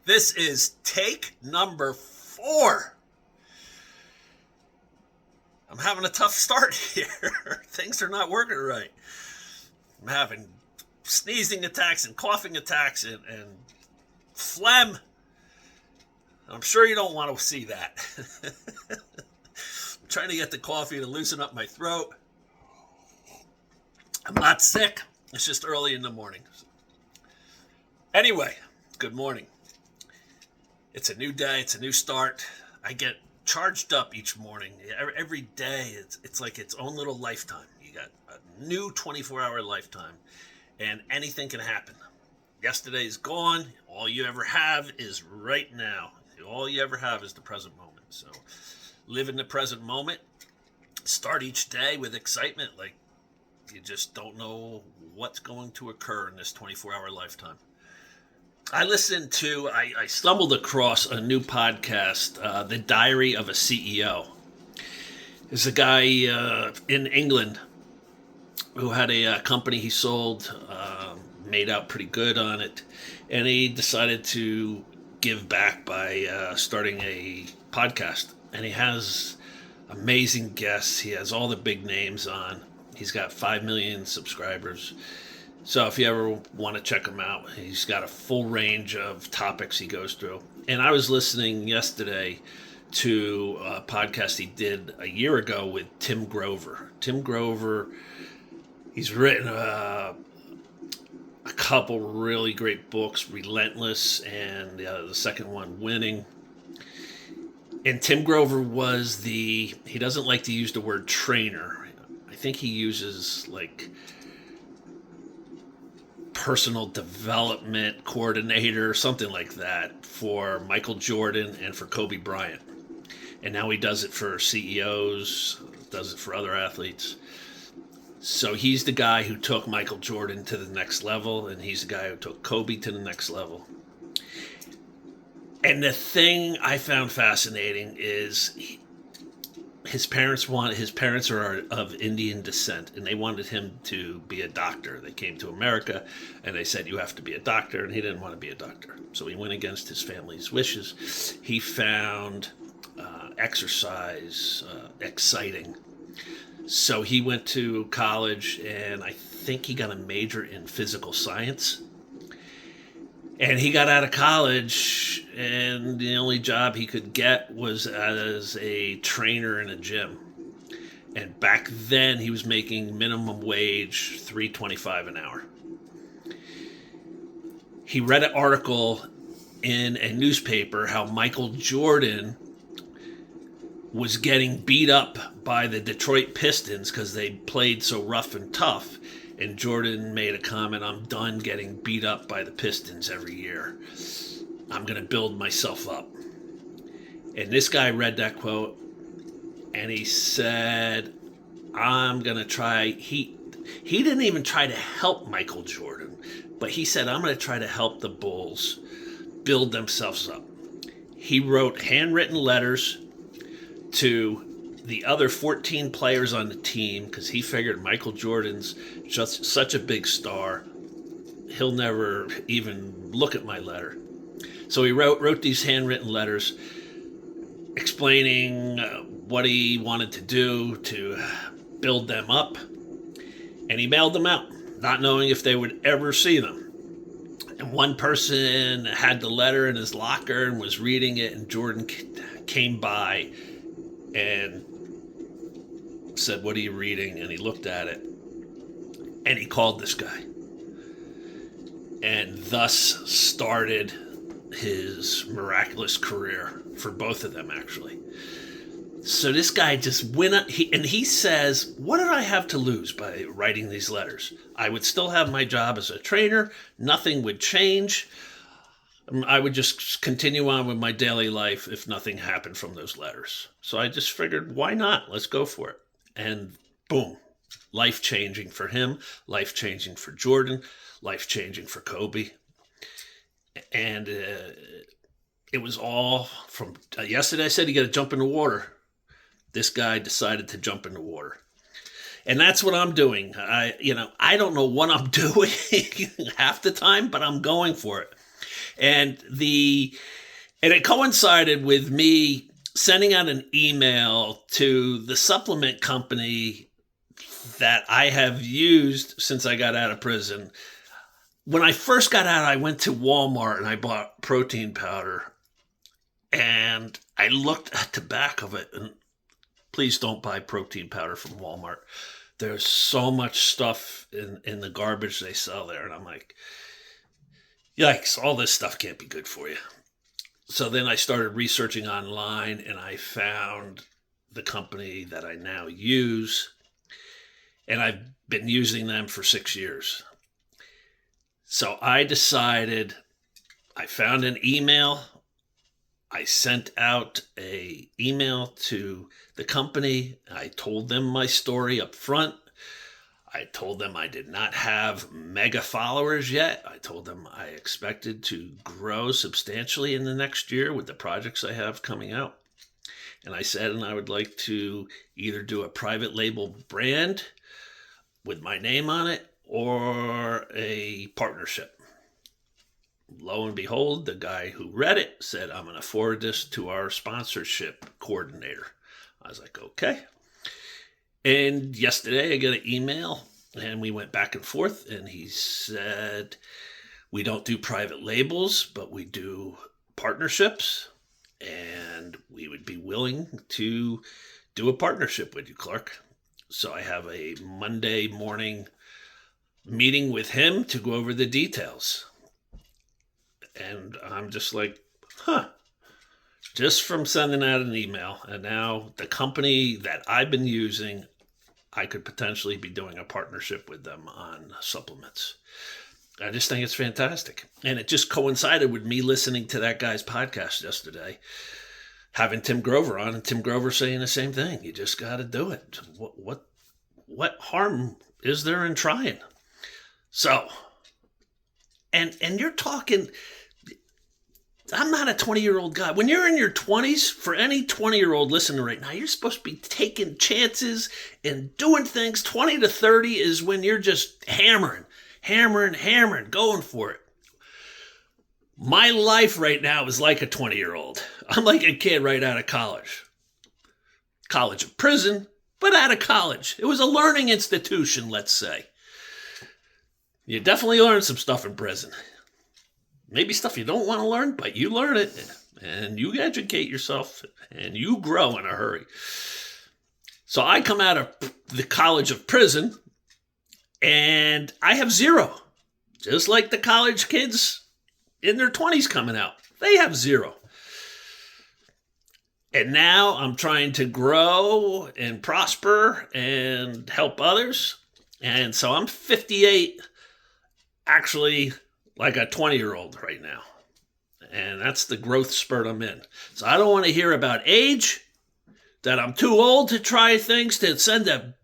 This is take number 4. I'm having a tough start here. Things are not working right. I'm having sneezing attacks and coughing attacks and phlegm. I'm sure you don't want to see that. I'm trying to get the coffee to loosen up my throat. I'm not sick. It's just early in the morning. Anyway, good morning. It's a new day. It's a new start. I get charged up each morning. Every day, it's like its own little lifetime. You got a new 24-hour lifetime, and anything can happen. Yesterday's gone. All you ever have is right now. All you ever have is the present moment. So live in the present moment. Start each day with excitement. Like you just don't know what's going to occur in this 24-hour lifetime. I stumbled across a new podcast, The Diary of a CEO. There's a guy in England who had a company he sold, made out pretty good on it, and he decided to give back by starting a podcast. And he has amazing guests. He has all the big names on. He's got 5 million subscribers. So if you ever want to check him out, he's got a full range of topics he goes through. And I was listening yesterday to a podcast he did a year ago with Tim Grover. Tim Grover, he's written a couple really great books, Relentless and the second one, Winning. And Tim Grover he doesn't like to use the word trainer. I think he uses like personal development coordinator, something like that, for Michael Jordan and for Kobe Bryant. And now he does it for CEOs, does it for other athletes. So he's the guy who took Michael Jordan to the next level, and he's the guy who took Kobe to the next level. And the thing I found fascinating is his parents are of Indian descent, and they wanted him to be a doctor. They came to America, and they said, you have to be a doctor, and he didn't want to be a doctor. So he went against his family's wishes. He found exercise exciting. So he went to college, and I think he got a major in physical science. And he got out of college, and the only job he could get was as a trainer in a gym. And back then, he was making minimum wage, $3.25 an hour. He read an article in a newspaper how Michael Jordan was getting beat up by the Detroit Pistons because they played so rough and tough. And Jordan made a comment, I'm done getting beat up by the Pistons every year. I'm going to build myself up. And this guy read that quote, and he said, I'm going to try. He didn't even try to help Michael Jordan, but he said, I'm going to try to help the Bulls build themselves up. He wrote handwritten letters to the other 14 players on the team because he figured Michael Jordan's just such a big star, he'll never even look at my letter. So he wrote these handwritten letters explaining what he wanted to do to build them up, and he mailed them out, not knowing if they would ever see them. And one person had the letter in his locker and was reading it, and Jordan came by and said, what are you reading? And he looked at it, and he called this guy. And thus started his miraculous career for both of them, actually. So this guy just went up, and he says, what did I have to lose by writing these letters? I would still have my job as a trainer. Nothing would change. I would just continue on with my daily life if nothing happened from those letters. So I just figured, why not? Let's go for it. And boom, life-changing for him, life-changing for Jordan, life-changing for Kobe. And it was all from yesterday. I said you got to jump in the water. This guy decided to jump in the water. And that's what I'm doing. I don't know what I'm doing half the time, but I'm going for it. And it coincided with me sending out an email to the supplement company that I have used since I got out of prison. When I first got out, I went to Walmart and I bought protein powder. And I looked at the back of it, and please don't buy protein powder from Walmart. There's so much stuff in the garbage they sell there. And I'm like, yikes, all this stuff can't be good for you. So then I started researching online, and I found the company that I now use. And I've been using them for 6 years. So I decided, I found an email. I sent out an email to the company. I told them my story up front. I told them I did not have mega followers yet. I told them I expected to grow substantially in the next year with the projects I have coming out. And I said, and I would like to either do a private label brand with my name on it or a partnership. Lo and behold, the guy who read it said, I'm going to forward this to our sponsorship coordinator. I was like, okay. And yesterday I got an email and we went back and forth, and he said, we don't do private labels, but we do partnerships, and we would be willing to do a partnership with you, Clark. So I have a Monday morning meeting with him to go over the details. And I'm just like, just from sending out an email, and now the company that I've been using, I could potentially be doing a partnership with them on supplements. I just think it's fantastic. And it just coincided with me listening to that guy's podcast yesterday, having Tim Grover on, and Tim Grover saying the same thing. You just got to do it. What harm is there in trying? So, and you're talking, I'm not a 20-year-old guy. When you're in your 20s, for any 20-year-old listening right now, you're supposed to be taking chances and doing things. 20 to 30 is when you're just hammering, going for it. My life right now is like a 20-year-old. I'm like a kid right out of college. College of prison, but out of college. It was a learning institution, let's say. You definitely learn some stuff in prison. Maybe stuff you don't want to learn, but you learn it, and you educate yourself, and you grow in a hurry. So I come out of the college of prison, and I have zero. Just like the college kids in their 20s coming out. They have zero. And now I'm trying to grow and prosper and help others. And so I'm 58, actually like a 20-year-old right now. And that's the growth spurt I'm in. So I don't want to hear about age, that I'm too old to try things, to send a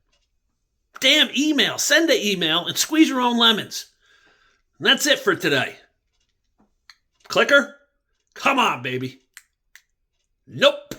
damn email. Send an email and squeeze your own lemons. And that's it for today. Clicker? Come on, baby. Nope.